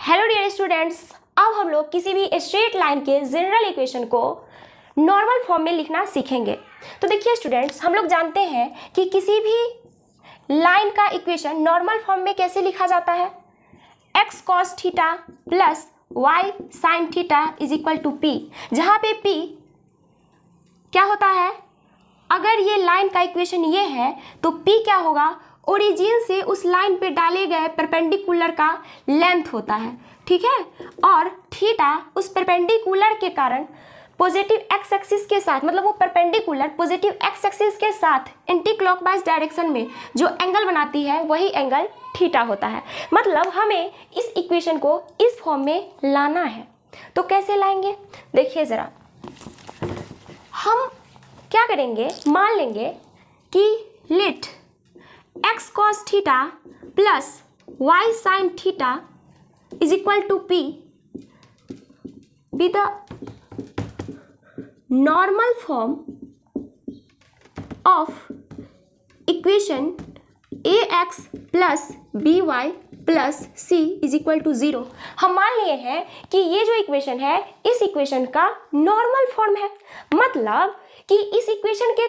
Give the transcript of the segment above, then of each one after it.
Hello dear students, अब हम लोग किसी भी स्ट्रेट लाइन के जनरल इक्वेशन को नॉर्मल फॉर्म में लिखना सीखेंगे। तो देखिए स्टूडेंट्स, हम लोग जानते हैं कि किसी भी लाइन का इक्वेशन नॉर्मल फॉर्म में कैसे लिखा जाता है। x cos theta plus y sin theta is equal to p, जहाँ पे p क्या होता है, अगर ये लाइन का इक्वेशन ये है तो p क्या होगा, ओरिजिन से उस लाइन पे डाले गए परपेंडिकुलर का लेंथ होता है, ठीक है। और थीटा उस परपेंडिकुलर के कारण पॉजिटिव एक्स एक्सिस के साथ, मतलब वो परपेंडिकुलर पॉजिटिव एक्स एक्सिस के साथ एंटी क्लॉकवाइज डायरेक्शन में जो एंगल बनाती है वही एंगल थीटा होता है। मतलब हमें इस इक्वेशन को इस फॉर्म में लाना है। तो कैसे लाएंगे, देखिए ज़रा, हम क्या करेंगे, मान लेंगे कि let x cos theta plus y sin theta is equal to p be the normal form of equation ax plus by plus c is equal to 0। हम मान लिए हैं कि ये जो इक्वेशन है इस इक्वेशन का नॉर्मल फॉर्म है, मतलब कि इस इक्वेशन के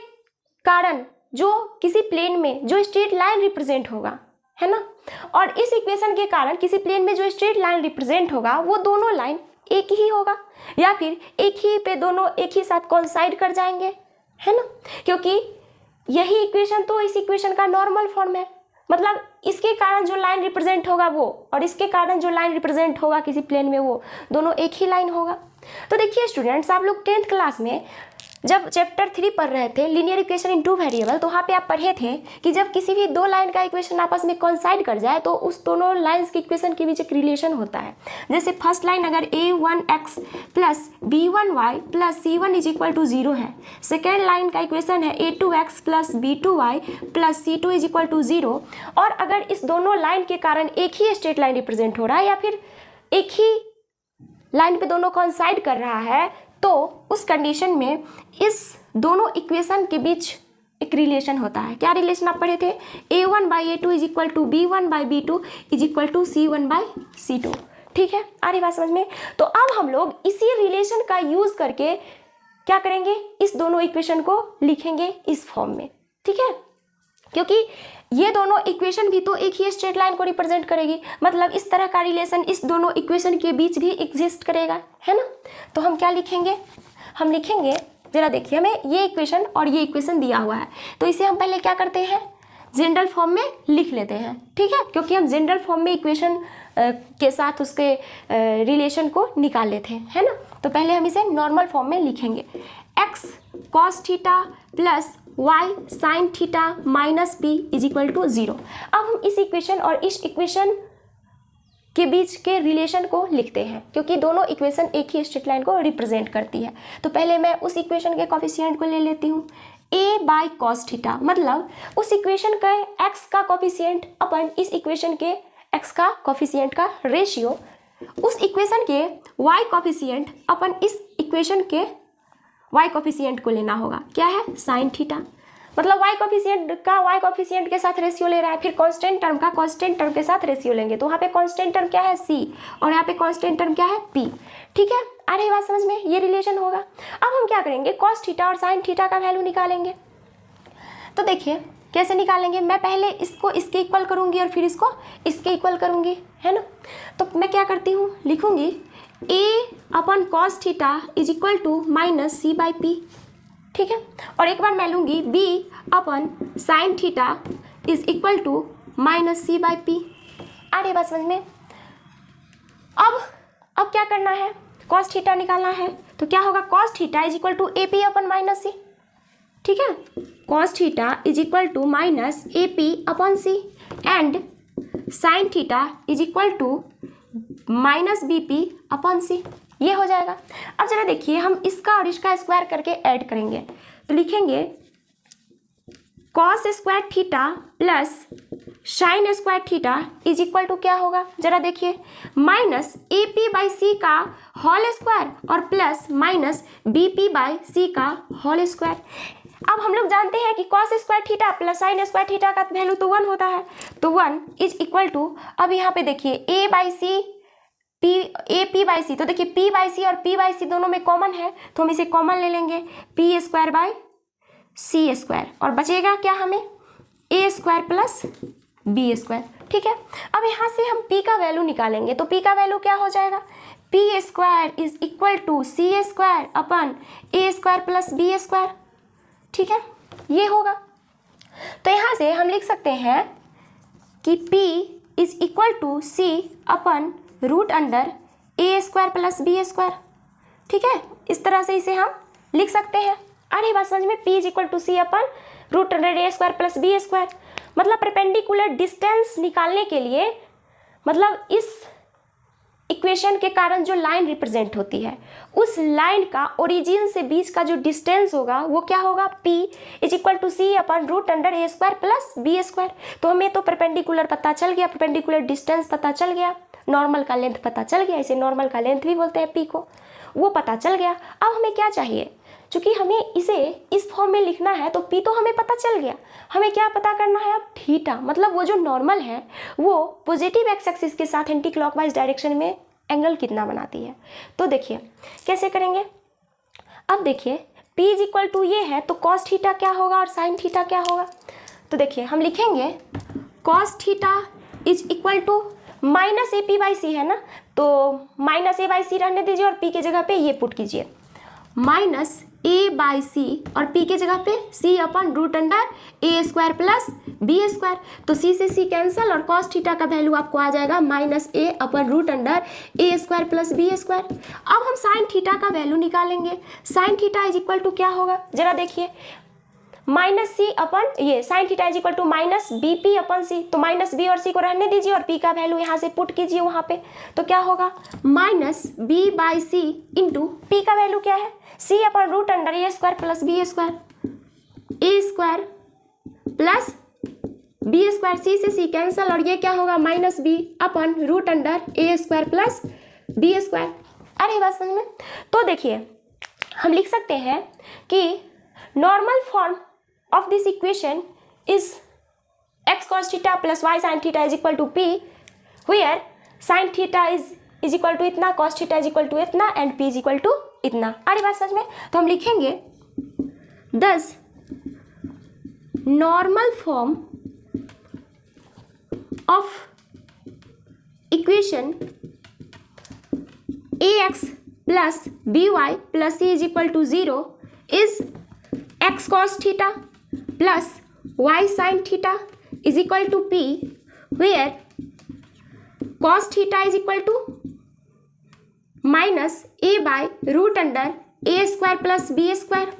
कारण जो किसी प्लेन में जो स्ट्रेट लाइन रिप्रेजेंट होगा, है ना, और इस इक्वेशन के कारण किसी प्लेन में जो स्ट्रेट लाइन रिप्रेजेंट होगा वो दोनों लाइन एक ही होगा, या फिर एक ही पे दोनों एक ही साथ कोइंसाइड कर जाएंगे, है ना, क्योंकि यही इक्वेशन तो इस इक्वेशन का नॉर्मल फॉर्म है। मतलब इसके कारण जो लाइन रिप्रेजेंट होगा वो, और इसके कारण जो लाइन रिप्रेजेंट होगा किसी प्लेन में, वो दोनों एक ही लाइन होगा। तो देखिए स्टूडेंट्स, आप लोग 10th क्लास में जब चैप्टर 3 पढ़ रहे थे linear equation in two variable, तो वहाँ पे आप पढ़े थे कि जब किसी भी दो लाइन का इक्वेशन आपस में कोइंसाइड कर जाए तो उस दोनों लाइंस के इक्वेशन के बीच एक रिलेशन होता है। जैसे फर्स्ट लाइन अगर a1x plus b1y plus c1 is equal to 0 है, सेकेंड लाइन का इक्वेशन है a2x plus b2y plus c2 is equal to 0, और अगर इस दोनों लाइन के कारण एक ही स्ट्रेट लाइन रिप्रेजेंट हो रहा है या फिर एक ही लाइन पे दोनों कोइंसाइड कर रहा है, तो उस कंडीशन में इस दोनों इक्वेशन के बीच एक रिलेशन होता है। क्या रिलेशन आप पढ़े थे, a1 by a2 is equal to b1 by b2 is equal to c1 by c2, ठीक है, आ रही बात समझ में। तो अब हम लोग इसी रिलेशन का यूज करके क्या करेंगे, इस दोनों इक्वेशन को लिखेंगे इस फॉर्म में, ठीक है, क्योंकि ये दोनों इक्वेशन भी तो एक ही स्ट्रेट लाइन को रिप्रेजेंट करेगी, मतलब इस तरह का रिलेशन इस दोनों इक्वेशन के बीच भी एग्जिस्ट करेगा, है ना। तो हम क्या लिखेंगे, हम लिखेंगे, जरा देखिए, हमें ये इक्वेशन और ये इक्वेशन दिया हुआ है, तो इसे हम पहले क्या करते हैं, जनरल फॉर्म में लिख लेते हैं, ठीक है, क्योंकि हम जनरल फॉर्म में इक्वेशन के साथ उसके रिलेशन को निकाल लेते हैं, है ना। तो पहले हम इसे नॉर्मल फॉर्म में लिखेंगे, x cos theta plus y sin theta minus p is equal to 0। अब हम इस इक्वेशन और इस इक्वेशन के बीच के रिलेशन को लिखते हैं, क्योंकि दोनों इक्वेशन एक ही स्ट्रेट लाइन को रिप्रेजेंट करती है। तो पहले मैं उस इक्वेशन के कोफिशिएंट को ले लेती हूँ, a बाई कॉस थीटा, मतलब उस इक्वेशन का x का कोफिशिएंट अपन इस इक्वेशन के x का कोफिशिएंट का रेशियो, उस इक्वेशन के y कोफिशिएंट अपन इस इक्वेशन के y कोफिशिएंट को लेना होगा। क्या है, साइन थीटा, मतलब y कोफिशिएंट का y कोफिशिएंट के साथ रेशियो ले रहा है, फिर कांस्टेंट टर्म का कांस्टेंट टर्म के साथ रेशियो लेंगे, तो वहाँ पे कांस्टेंट टर्म क्या है, c, और यहाँ पे कांस्टेंट टर्म क्या है, p, ठीक है, आ रही बात समझ में, ये रिलेशन होगा। अब हम क्या करेंगे, कॉस थीटा और साइन थीटा का वैल्यू निकालेंगे। तो देखिए कैसे निकालेंगे, मैं पहले इसको इसके इक्वल करूँगी और फिर इसको इसके इक्वल करूँगी, है ना। तो मैं क्या करती हूँ, लिखूँगी a upon cos theta is equal to minus c by p, ठीक है, और एक बार मैं लूँगी b upon sine theta is equal to minus c by p. आ रही बात समझ में। अब क्या करना है, कॉस थीटा निकालना है, तो क्या होगा, cos theta is equal to a p upon minus c, ठीक है, cos theta is equal to minus a p upon c, and sine theta is equal to minus b p upon c, ये हो जाएगा। अब जरा देखिए, हम इसका और इसका स्क्वायर करके ऐड करेंगे, तो लिखेंगे cos square theta plus sine square theta is equal to क्या होगा, जरा देखिए, minus a p by c का होल स्क्वायर और plus minus b p by c का होल स्क्वायर। अब हम लोग जानते हैं कि cos square theta plus sine square theta का वैल्यू तो 1 होता है, तो 1 इज इक्वल टू, अब यहाँ पे देखिए a by c p a p by c, तो देखिए पी बाई सी और पी बाई सी दोनों में कॉमन है तो हम इसे कॉमन ले लेंगे, p square by c square, और बचेगा क्या हमें, a square plus b square. ठीक है, अब यहाँ से हम p का वैल्यू निकालेंगे, तो p का वैल्यू क्या हो जाएगा, p square is equal to c square upon a square plus b square. ठीक है, ये होगा। तो यहाँ से हम लिख सकते हैं कि p is equal to c upon root under a square plus b square. ठीक है, इस तरह से इसे हम लिख सकते हैं। आ रही बात समझ में, p is equal to c upon root under a square plus b square. मतलब परपेंडिकुलर डिस्टेंस निकालने के लिए, मतलब इस इक्वेशन के कारण जो लाइन रिप्रेजेंट होती है उस लाइन का ओरिजिन से बीच का जो डिस्टेंस होगा वो क्या होगा, p is equal to c upon root under a square plus b square. तो हमें तो परपेंडिकुलर पता चल गया, परपेंडिकुलर डिस्टेंस पता चल गया, नॉर्मल का लेंथ पता चल गया, इसे नॉर्मल का लेंथ भी बोलते हैं p को, वो पता चल गया। अब हमें क्या चाहिए, चूँकि हमें इसे इस फॉर्म में लिखना है तो p तो हमें पता चल गया, हमें क्या पता करना है अब थीटा, मतलब वो जो नॉर्मल है वो पॉजिटिव एक्स एक्सिस के साथ एंटी क्लॉकवाइज डायरेक्शन में एंगल कितना बनाती है। तो देखिए कैसे करेंगे, अब देखिए p इज इक्वल टू ये है तो कॉस थीटा क्या होगा और साइन थीटा क्या होगा। तो देखिए हम लिखेंगे cos theta is equal to minus a p by c है ना, तो माइनस ए बाई सी रहने दीजिए और p के जगह पे ये पुट कीजिए, माइनस ए बाई सी और p के जगह पे c upon root under a square plus b square. तो c से c कैंसिल और कॉस थीटा का वैल्यू आपको आ जाएगा minus a upon root under a square plus b square. अब हम साइन थीटा का वैल्यू निकालेंगे, sine theta is equal to क्या होगा, जरा देखिए, माइनस सी अपन ये sine theta is equal to minus b p upon c, तो माइनस बी और सी को रहने दीजिए और p का वैल्यू यहाँ से पुट कीजिए वहाँ पे, तो क्या होगा minus b by c into p का वैल्यू क्या है, c upon root under a square plus b square, a square plus b square, c से सी कैंसिल और ये क्या होगा minus b upon root under a square plus b square. अरे बात समझ में। तो देखिए हम लिख सकते हैं कि normal form of this equation is x cos theta plus y sin theta is equal to p, where sin theta is equal to इतना, cos theta is equal to इतना and p is equal to इतना। आ रही बात समझ में। तो हम लिखेंगे thus normal form of equation ax plus by plus c is equal to 0 is x cos theta plus y sin theta is equal to p, where cos theta is equal to minus a by root under a square plus b square,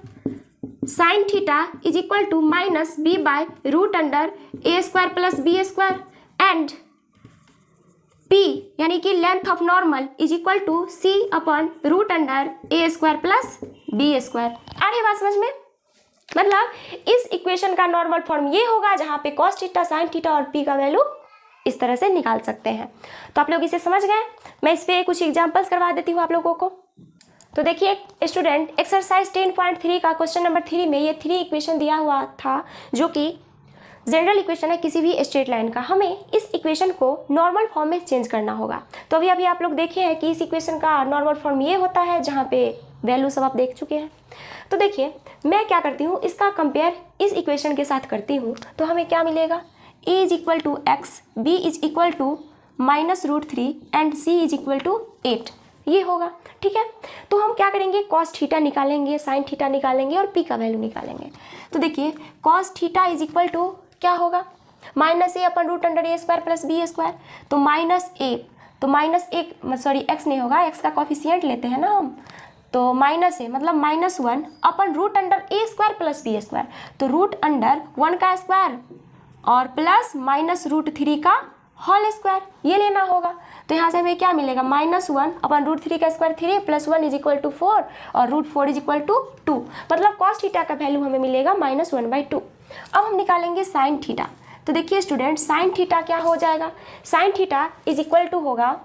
sin theta is equal to minus b by root under a square plus b square, and p यानी कि length of normal is equal to c upon root under a square plus b square. आ रही बात समझ में। मतलब इस equation का नॉर्मल फॉर्म ये होगा जहाँ पे cos थीटा sin थीटा और p का वैल्यू इस तरह से निकाल सकते हैं। तो आप लोग इसे समझ गए। मैं इस पे कुछ एग्जांपल्स करवा देती हूँ आप लोगों को। तो देखिए स्टूडेंट, एक्सरसाइज 10.3 का क्वेश्चन नंबर 3 में ये 3 इक्वेशन दिया हुआ था जो कि जनरल इक्वेशन है किसी भी स्ट्रेट लाइन का। हमें इस इक्वेशन को नॉर्मल फॉर्म में चेंज करना होगा। तो अभी आप लोग देखे हैं कि इस इक्वेशन का नॉर्मल फॉर्म ये होता है जहाँ पे वैल्यू सब आप देख चुके हैं। तो देखिए मैं क्या करती हूँ, इसका कंपेयर इस इक्वेशन के साथ करती हूँ तो हमें क्या मिलेगा, a is equal to x, b is equal to -√3 and c is equal टू 8, ये होगा। ठीक है, तो हम क्या करेंगे, cos थीटा निकालेंगे, sin थीटा निकालेंगे और p का वैल्यू निकालेंगे। तो देखिए cos theta is equal to क्या होगा, -a upon root under a square plus b square, तो -a, तो x नहीं होगा, x का कॉफिशिएंट लेते हैं ना हम, तो -a मतलब -1 upon root under a square plus b square, तो रूट अंडर 1 का स्क्वायर और प्लस -√3 का होल स्क्वायर, ये लेना होगा। तो यहाँ से हमें क्या मिलेगा, -1 अपन √3 का square 3 plus 1 is equal to 4 और √4 इज इक्वल टू 2, मतलब cos थीटा का वैल्यू हमें मिलेगा -1/2। अब हम निकालेंगे sin थीटा। तो देखिए स्टूडेंट, sin थीटा क्या हो जाएगा, sin theta is equal to होगा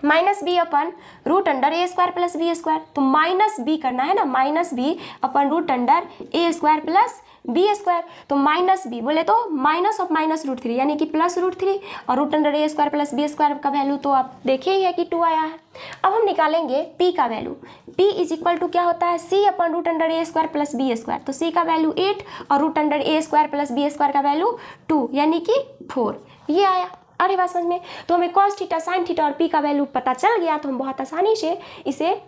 -b upon root under a square plus b square, तो -b करना है ना, -b upon root under a square plus b square, तो माइनस बी बोले तो minus of minus root three यानी कि प्लस रूट थ्री, और root under a square plus b square का वैल्यू तो आप देखे ही है कि 2 आया है। अब हम निकालेंगे p का value. p is equal to क्या होता है, c upon root under a square plus b square, तो c का वैल्यू 8 और root under a square plus b square का वैल्यू 2 यानी कि 4, ये आया। अरे बात समझ में, तो हमें cos थीटा साइन थीटा और p का वैल्यू पता चल गया, तो हम बहुत आसानी से इसे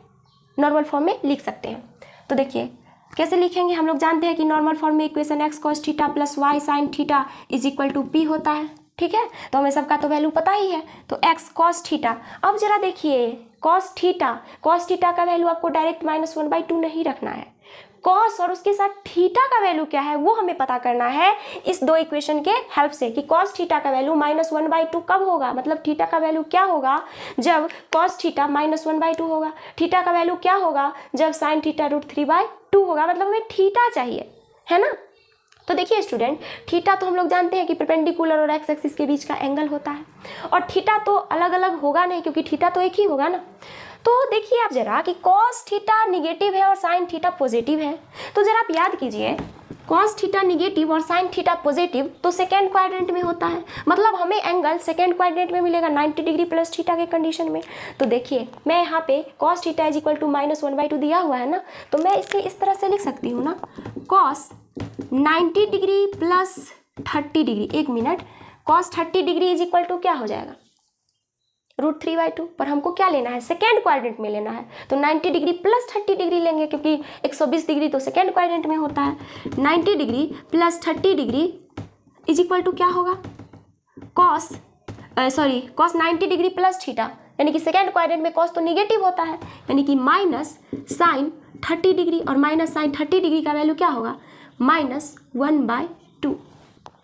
नॉर्मल फॉर्म में लिख सकते हैं। तो देखिए कैसे लिखेंगे, हम लोग जानते हैं कि नॉर्मल फॉर्म में equation x cos theta plus y sin theta is equal to p होता है, ठीक है। तो हमें सबका तो वैल्यू पता ही है, तो x cos थीटा। अब जरा देखिए cos थीटा का वैल्यू आपको डायरेक्ट -1/2 नहीं रखना है, cos और उसके साथ थीटा का वैल्यू क्या है वो हमें पता करना है इस दो इक्वेशन के हेल्प से, कि cos थीटा का वैल्यू -1/2 कब होगा, मतलब थीटा का वैल्यू क्या होगा जब cos थीटा -1/2 होगा, थीटा का वैल्यू क्या होगा जब sin थीटा √3/2 होगा, मतलब हमें थीटा चाहिए, है ना। तो देखिए स्टूडेंट, थीटा तो हम लोग जानते हैं कि परपेंडिकुलर और एक्स एक्सिस के बीच का एंगल होता है, और थीटा तो अलग अलग होगा नहीं क्योंकि थीटा तो एक ही होगा ना। तो देखिए आप जरा कि cos थीटा निगेटिव है और sin थीटा पॉजिटिव है, तो जरा आप याद कीजिए cos थीटा निगेटिव और sin थीटा पॉजिटिव तो सेकेंड क्वाड्रेंट में होता है, मतलब हमें एंगल सेकेंड क्वाड्रेंट में मिलेगा 90 डिग्री प्लस थीटा के कंडीशन में। तो देखिए मैं यहाँ पे cos theta is equal to -1/2 दिया हुआ है ना, तो मैं इसे इस तरह से लिख सकती हूँ ना, cos 90 डिग्री प्लस 30 डिग्री, एक minute, cos 30 degree is equal to क्या हो जाएगा √3/2, पर हमको क्या लेना है, सेकेंड क्वाड्रेंट में लेना है, तो 90 डिग्री प्लस 30 डिग्री लेंगे क्योंकि 120 डिग्री तो सेकेंड क्वाड्रेंट में होता है। 90 degree plus 30 degree is equal to क्या होगा, cos 90 डिग्री प्लस थीटा, यानी कि सेकेंड क्वाड्रेंट में cos तो निगेटिव होता है, यानी कि माइनस sin 30 डिग्री, और माइनस sin 30 डिग्री का वैल्यू क्या होगा -1/2,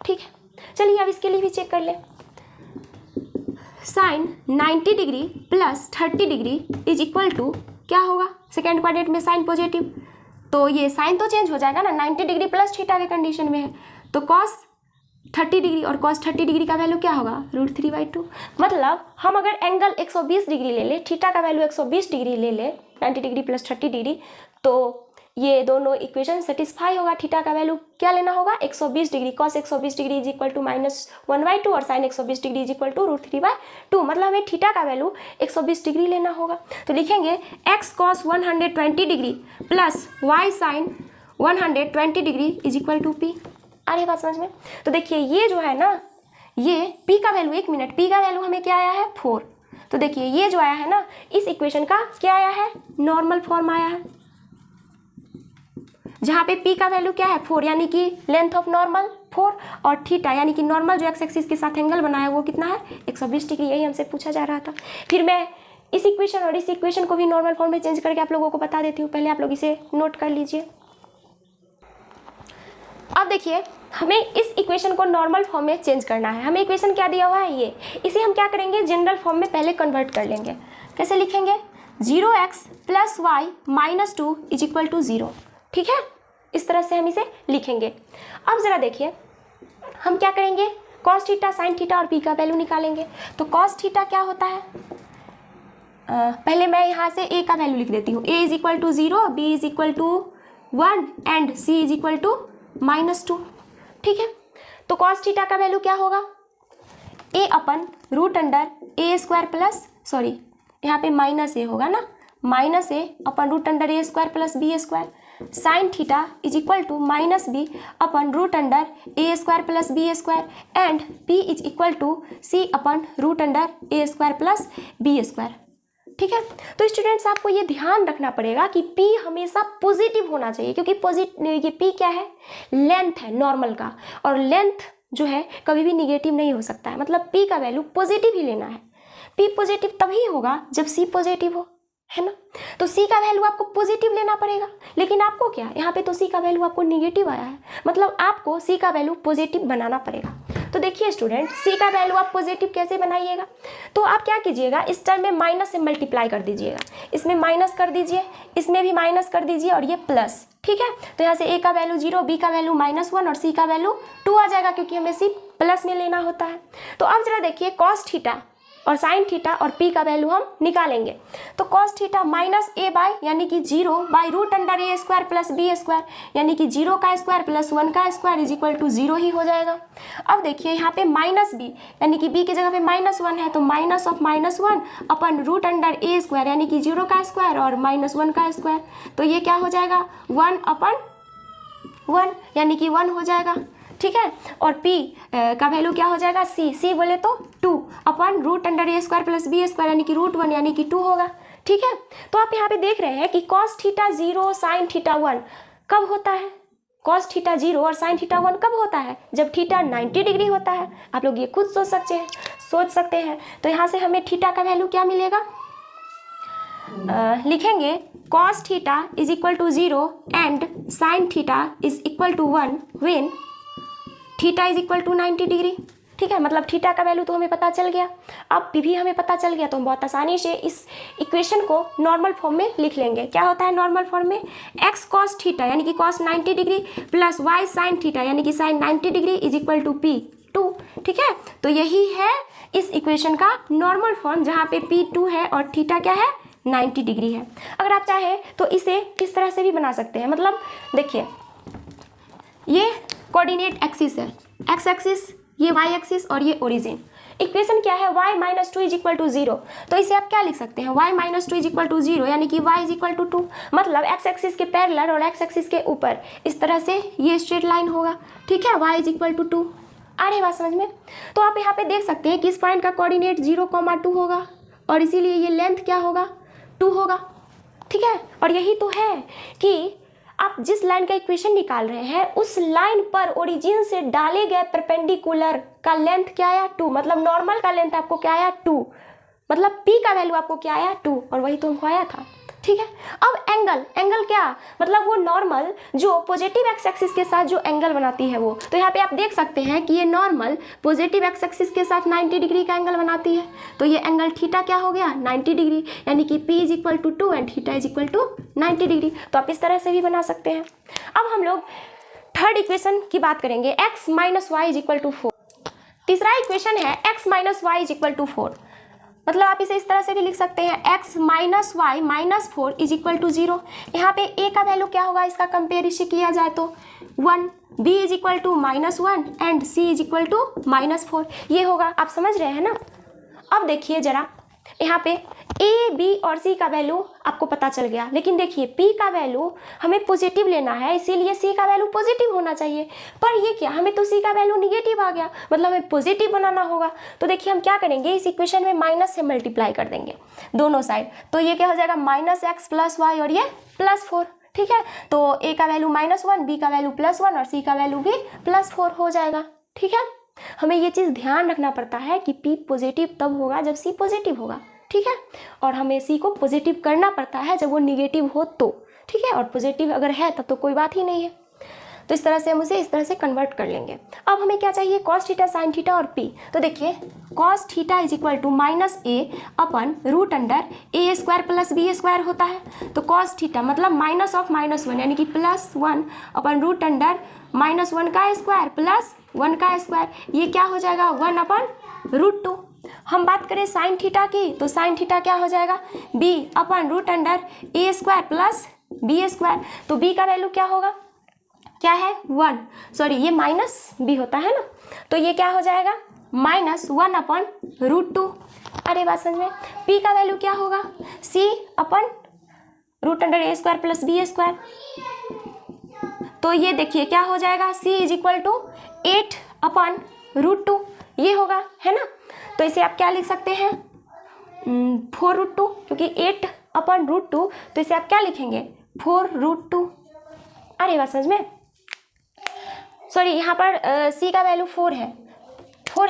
ठीक है। चलिए अब इसके लिए भी चेक कर ले, sin 90 degree plus 30 degree is equal to क्या होगा, सेकेंड क्वाड्रेंट में साइन पॉजिटिव, तो ये साइन तो चेंज हो जाएगा ना, 90 डिग्री प्लस थीटा के कंडीशन में है, तो cos 30 डिग्री और cos 30 डिग्री का वैल्यू क्या होगा √3/2, मतलब हम अगर एंगल 120 डिग्री ले ले, थीटा का वैल्यू 120 डिग्री ले ले, 90 डिग्री प्लस 30 डिग्री, तो ये दोनों इक्वेशन सेटिस्फाई होगा। थीटा का वैल्यू क्या लेना होगा 120 degree, cos 120 degree is equal to -1/2 और sin 120 degree is equal to √3/2, मतलब हमें थीटा का वैल्यू 120 डिग्री लेना होगा। तो लिखेंगे x cos 120 degree plus y sin 120 degree is equal to p। आ रही बात समझ में। तो देखिए ये जो है ना, ये p का वैल्यू, एक मिनट, p का वैल्यू हमें क्या आया है 4, तो देखिए ये जो आया है ना इस इक्वेशन का क्या आया है, नॉर्मल फॉर्म आया है, जहाँ पे p का वैल्यू क्या है 4, यानी कि लेंथ ऑफ नॉर्मल 4, और थीटा यानी कि नॉर्मल जो एक्स एक्सिस के साथ एंगल बनाया वो कितना है 120 डिग्री, यही हमसे पूछा जा रहा था। फिर मैं इस इक्वेशन और इस इक्वेशन को भी नॉर्मल फॉर्म में चेंज करके आप लोगों को बता देती हूँ, पहले आप लोग इसे नोट कर लीजिए। अब देखिए हमें इस इक्वेशन को नॉर्मल फॉर्म में चेंज करना है, हमें इक्वेशन क्या दिया हुआ है ये, इसे हम क्या करेंगे जनरल फॉर्म में पहले कन्वर्ट कर लेंगे। कैसे लिखेंगे, 0x plus y minus 2 is equal to 0, ठीक है, इस तरह से हम इसे लिखेंगे। अब जरा देखिए हम क्या करेंगे, cos थीटा साइन थीटा और p का वैल्यू निकालेंगे। तो cos थीटा क्या होता है, पहले मैं यहाँ से a का वैल्यू लिख देती हूँ, a is equal to 0, b is equal to 1 and c is equal to -2, ठीक है। तो cos थीटा का वैल्यू क्या होगा, a upon root under a square plus, sorry यहाँ पे माइनस ए होगा ना, minus a upon root under a square plus b square, sine theta is equal to minus b upon root under a square plus b square, and p is equal to c upon root under a square plus b square, ठीक है। तो students आपको ये ध्यान रखना पड़ेगा कि p हमेशा पॉजिटिव होना चाहिए, क्योंकि ये p क्या है, लेंथ है नॉर्मल का, और लेंथ जो है कभी भी निगेटिव नहीं हो सकता है, मतलब p का वैल्यू पॉजिटिव ही लेना है। p पॉजिटिव तभी होगा जब c पॉजिटिव हो, है ना। तो c का वैल्यू आपको पॉजिटिव लेना पड़ेगा, लेकिन आपको क्या, यहाँ पे तो c का वैल्यू आपको निगेटिव आया है, मतलब आपको c का वैल्यू पॉजिटिव बनाना पड़ेगा। तो देखिए स्टूडेंट, c का वैल्यू आप पॉजिटिव कैसे बनाइएगा, तो आप क्या कीजिएगा, इस टर्म में माइनस से मल्टीप्लाई कर दीजिएगा, इसमें माइनस कर दीजिए, इसमें भी माइनस कर दीजिए, और ये प्लस, ठीक है। तो यहाँ से a का वैल्यू 0, b का वैल्यू -1 और c का वैल्यू 2 आ जाएगा, क्योंकि हमें c प्लस में लेना होता है। तो अब जरा देखिए cos थीटा और साइन थीटा और पी का वैल्यू हम निकालेंगे। तो cos theta minus a by यानी कि 0 by root under a square plus b square यानी कि 0 का स्क्वायर प्लस 1 का स्क्वायर इज इक्वल टू 0 ही हो जाएगा। अब देखिए यहाँ पे माइनस बी यानी कि बी की जगह पे -1 है, तो minus of -1 upon root under a square यानी कि 0 का स्क्वायर और -1 का स्क्वायर, तो ये क्या हो जाएगा 1/1 यानी कि 1 हो जाएगा। ठीक है, और p का वैल्यू क्या हो जाएगा c बोले तो 2 अपन root under a square plus b square यानी कि √1 यानी कि 2 होगा। ठीक है, तो आप यहाँ पे देख रहे हैं कि cos थीटा 0 sin थीटा 1 कब होता है, cos थीटा 0 और sin थीटा 1 कब होता है, जब थीटा 90 डिग्री होता है। आप लोग ये खुद सोच सकते हैं। तो यहाँ से हमें थीटा का वैल्यू क्या मिलेगा, लिखेंगे cos theta is equal to 0 and sin theta is equal to 1 when theta is equal to 90 degree. ठीक है, मतलब थीटा का वैल्यू तो हमें पता चल गया, अब पी भी हमें पता चल गया, तो हम बहुत आसानी से इस इक्वेशन को नॉर्मल फॉर्म में लिख लेंगे। क्या होता है नॉर्मल फॉर्म में, x cos थीटा यानी कि cos 90 degree plus y sin theta यानी कि sin 90 degree is equal to P2। ठीक है, तो यही है इस इक्वेशन का नॉर्मल फॉर्म जहाँ पे P2 है और थीटा क्या है 90 डिग्री है। अगर आप चाहें तो इसे इस तरह से भी बना सकते हैं, मतलब देखिए ये कोऑर्डिनेट एक्सिस है, x एक्सिस, ये y एक्सिस और ये ओरिजिन। इक्वेशन क्या है y - 2 इज इक्वल टू 0, तो इसे आप क्या लिख सकते हैं y - 2 इज इक्वल टू 0 यानी कि y इज इक्वल टू 2, मतलब x एक्सिस के पैरेलल और x एक्सिस के ऊपर इस तरह से ये स्ट्रेट लाइन होगा। ठीक है, y इज इक्वल टू 2। आ रही बात समझ में। तो आप यहाँ पे देख सकते हैं कि इस पॉइंट का कोऑर्डिनेट 0,2 होगा और इसीलिए ये लेंथ क्या होगा 2 होगा। ठीक है, और यही तो है कि आप जिस लाइन का इक्वेशन निकाल रहे हैं उस लाइन पर ओरिजिन से डाले गए परपेंडिकुलर का लेंथ क्या आया 2, मतलब नॉर्मल का लेंथ आपको क्या आया 2, मतलब p का वैल्यू आपको क्या आया 2, और वही तो हमको आया था। ठीक है, अब एंगल क्या, मतलब वो नॉर्मल जो पॉजिटिव एक्स एक्सिस के साथ जो एंगल बनाती है वो, तो यहाँ पे आप देख सकते हैं कि ये नॉर्मल पॉजिटिव एक्स एक्सिस के साथ 90 डिग्री का एंगल बनाती है, तो ये एंगल थीटा क्या हो गया 90 डिग्री यानी कि p is equal to 2 and theta is equal to 90 degree. तो आप इस तरह से भी बना सकते हैं। अब हम लोग थर्ड इक्वेशन की बात करेंगे, x - y is equal to 4। तीसरा इक्वेशन है x - y is equal to 4, मतलब आप इसे इस तरह से भी लिख सकते हैं x - y - 4 is equal to 0। यहाँ पे a का वैल्यू क्या होगा, इसका कंपेरिजन किया जाए तो 1, b is equal to -1 and c is equal to -4, ये होगा। आप समझ रहे हैं ना। अब देखिए जरा यहाँ पे a b और c का वैल्यू आपको पता चल गया, लेकिन देखिए p का वैल्यू हमें पॉजिटिव लेना है, इसीलिए c का वैल्यू पॉजिटिव होना चाहिए, पर ये क्या हमें तो c का वैल्यू निगेटिव आ गया, मतलब हमें पॉजिटिव बनाना होगा। तो देखिए हम क्या करेंगे, इस इक्वेशन में माइनस से मल्टीप्लाई कर देंगे दोनों साइड, तो ये क्या हो जाएगा -x + y और ये +4। ठीक है, तो a का वैल्यू -1, b का वैल्यू +1 और c का वैल्यू भी +4 हो जाएगा। ठीक है, हमें ये चीज़ ध्यान रखना पड़ता है कि p पॉजिटिव तब होगा जब c पॉजिटिव होगा। ठीक है, और हमें c को पॉजिटिव करना पड़ता है जब वो निगेटिव हो तो। ठीक है, और पॉजिटिव अगर है तब तो कोई बात ही नहीं है। तो इस तरह से हम उसे इस तरह से कन्वर्ट कर लेंगे। अब हमें क्या चाहिए, cos थीटा sin थीटा और p। तो देखिए cos theta is equal to -a upon root under a square plus b square होता है, तो cos थीटा मतलब माइनस ऑफ -1 यानी कि +1 अपन रूट अंडर -1 का स्क्वायर प्लस 1 का स्क्वायर, ये क्या हो जाएगा 1/√2। हम बात करें साइन थीटा की, तो साइन थीटा क्या हो जाएगा b upon root under a square plus b square, तो b का वैल्यू क्या होगा, क्या है 1, सॉरी ये -b होता है ना, तो ये क्या हो जाएगा -1/√2। अरे बात समझ में। p का वैल्यू क्या होगा c upon root under a square plus b square, तो ये देखिए क्या हो जाएगा c इज इक्वल टू 8/√2, ये होगा, है ना। तो इसे आप क्या लिख सकते हैं 4√2, क्योंकि 8/√2, तो इसे आप क्या लिखेंगे 4√2। अरे बात समझ में। सॉरी यहाँ पर c का वैल्यू 4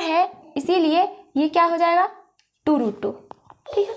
है, इसीलिए ये क्या हो जाएगा 2√2। ठीक है,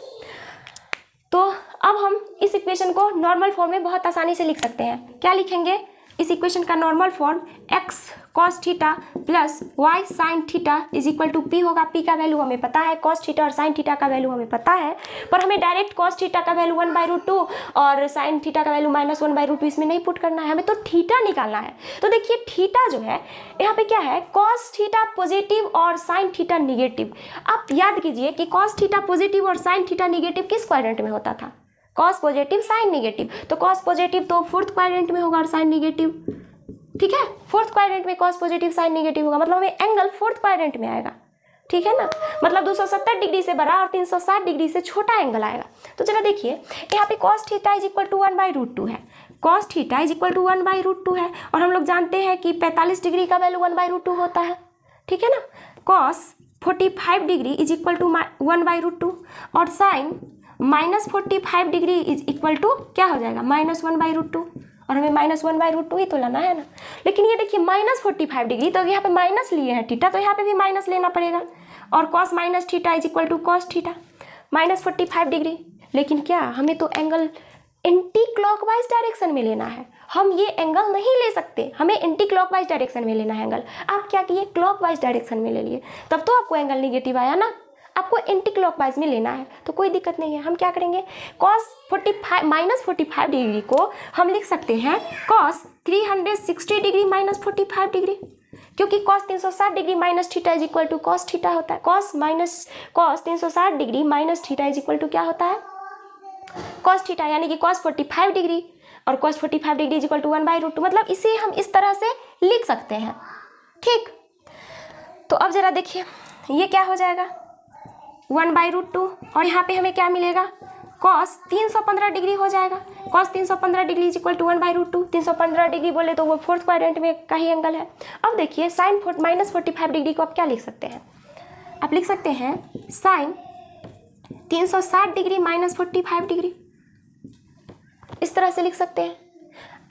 तो अब हम इस इक्वेशन को नॉर्मल फॉर्म में बहुत आसानी से लिख सकते हैं। क्या लिखेंगे, इस इक्वेशन का normal form x cos theta plus y sine theta is equal to p होगा। पी का वैल्यू हमें पता है, कॉस थीटा और साइन थीटा का वैल्यू हमें पता है, पर हमें डायरेक्ट कॉस थीटा का वैल्यू 1/√2 और साइन थीटा का वैल्यू -1/√2 इसमें नहीं पुट करना है, हमें तो थीटा निकालना है। तो देखिए थीटा जो है यहाँ पे क्या है, कॉस थीटा पॉजिटिव और साइन थीटा निगेटिव। आप याद कीजिए कि कॉस थीटा पॉजिटिव और साइन थीटा निगेटिव किस क्वाड्रेंट में होता था, कॉस पॉजिटिव साइन निगेटिव। तो कॉस पॉजिटिव तो फोर्थ क्वाड्रेंट में होगा और साइन निगेटिव, ठीक है, फोर्थ क्वाड्रेंट में कॉस पॉजिटिव साइन निगेटिव होगा, मतलब हमें एंगल फोर्थ क्वाड्रेंट में आएगा, ठीक है ना, मतलब 270 डिग्री से बड़ा और 360 डिग्री से छोटा एंगल आएगा। तो चलो देखिए यहाँ पे cos theta is equal to 1/√2 है, cos theta is equal to 1/√2 है, और हम लोग जानते हैं कि 45 डिग्री का वैल्यू 1/√2 होता है, ठीक है ना। Cos 45 degree is equal to 1/√2 और sine -45 degree is equal to क्या हो जाएगा, -1/√2, और हमें -1/√2 ही तो लाना है ना। लेकिन ये देखिए -45 डिग्री, तो यहाँ पे माइनस लिए हैं थीटा, तो यहाँ पे भी माइनस लेना पड़ेगा, और cos minus theta is equal to cos theta -45 degree. लेकिन क्या हमें तो एंगल एंटी क्लॉकवाइज डायरेक्शन में लेना है, हम ये एंगल नहीं ले सकते, हमें एंटी क्लॉकवाइज डायरेक्शन में लेना है एंगल। आप क्या किए, क्लॉकवाइज डायरेक्शन में ले लिए, तब तो आपको एंगल निगेटिव आया ना, आपको एंटी क्लॉकवाइज में लेना है, तो कोई दिक्कत नहीं है। हम क्या करेंगे, कॉस -45 डिग्री को हम लिख सकते हैं कॉस 360 डिग्री -45 डिग्री, क्योंकि cos 360 degree minus theta is equal to cos theta होता है। Cos 360 degree minus theta is equal to क्या होता है, कॉस थीटा, यानी कि कॉस 45 डिग्री, और cos 45 degree is equal to 1/√2, मतलब इसे हम इस तरह से लिख सकते हैं, ठीक। तो अब जरा देखिए ये क्या हो जाएगा, 1/√2, और यहाँ पे हमें क्या मिलेगा, कॉस 315 डिग्री हो जाएगा। Cos 315 degree is equal to 1/√2, 315 degree बोले तो वो फोर्थ क्वाड्रेंट में का ही एंगल है। अब देखिए साइन -45 डिग्री को आप क्या लिख सकते हैं, आप लिख सकते हैं साइन 360 डिग्री -45 डिग्री, इस तरह से लिख सकते हैं।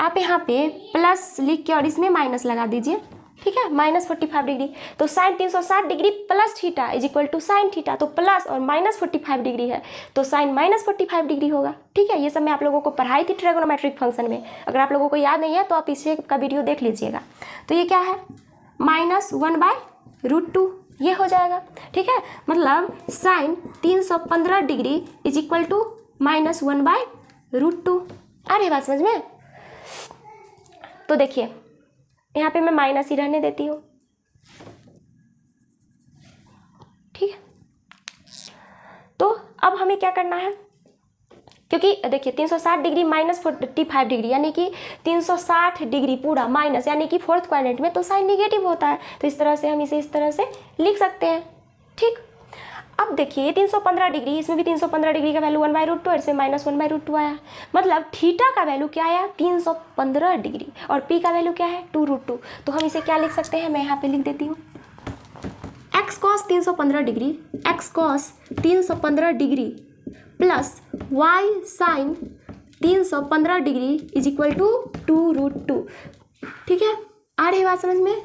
आप यहाँ पे प्लस लिख के और इसमें माइनस लगा दीजिए, ठीक है, -45 डिग्री, तो sine 360 degree plus theta is equal to sine theta, तो प्लस और -45 डिग्री है तो साइन -45 डिग्री होगा, ठीक है। ये सब मैं आप लोगों को पढ़ाई थी ट्रिगोनोमेट्रिक फंक्शन में, अगर आप लोगों को याद नहीं है तो आप पीछे का वीडियो देख लीजिएगा। तो ये क्या है, -1/√2 ये हो जाएगा, ठीक है, मतलब sine 315 degree is equal to -1/√2। आ रही बात समझ में। तो देखिए यहाँ पे मैं माइनस ही रहने देती हूँ, ठीक है। तो अब हमें क्या करना है, क्योंकि देखिए 360 डिग्री -45 डिग्री यानी कि 360 डिग्री पूरा माइनस, यानी कि फोर्थ क्वाड्रेंट में तो साइन निगेटिव होता है, तो इस तरह से हम इसे इस तरह से लिख सकते हैं, ठीक। अब देखिए 315 डिग्री, इसमें भी 315 डिग्री का वैल्यू 1/√2 और इसमें -1/√2 आया, मतलब थीटा का वैल्यू क्या आया 315 डिग्री, और पी का वैल्यू क्या है 2√2। तो हम इसे क्या लिख सकते हैं, मैं यहाँ पे लिख देती हूँ x cos 315 degree, x cos 315 degree plus y sin 315 degree is equal to 2√2, ठीक है। आ रही बात समझ में।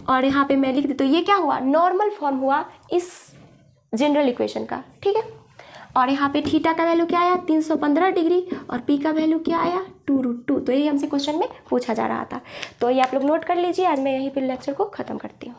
और यहाँ पे मैं लिख देती हूँ, ये क्या हुआ, नॉर्मल फॉर्म हुआ इस जनरल इक्वेशन का, ठीक है। और यहाँ पे थीटा का वैल्यू क्या आया 315 डिग्री और पी का वैल्यू क्या आया 2√2। तो यही हमसे क्वेश्चन में पूछा जा रहा था, तो ये आप लोग नोट कर लीजिए। आज मैं यहीं पे लेक्चर को ख़त्म करती हूँ।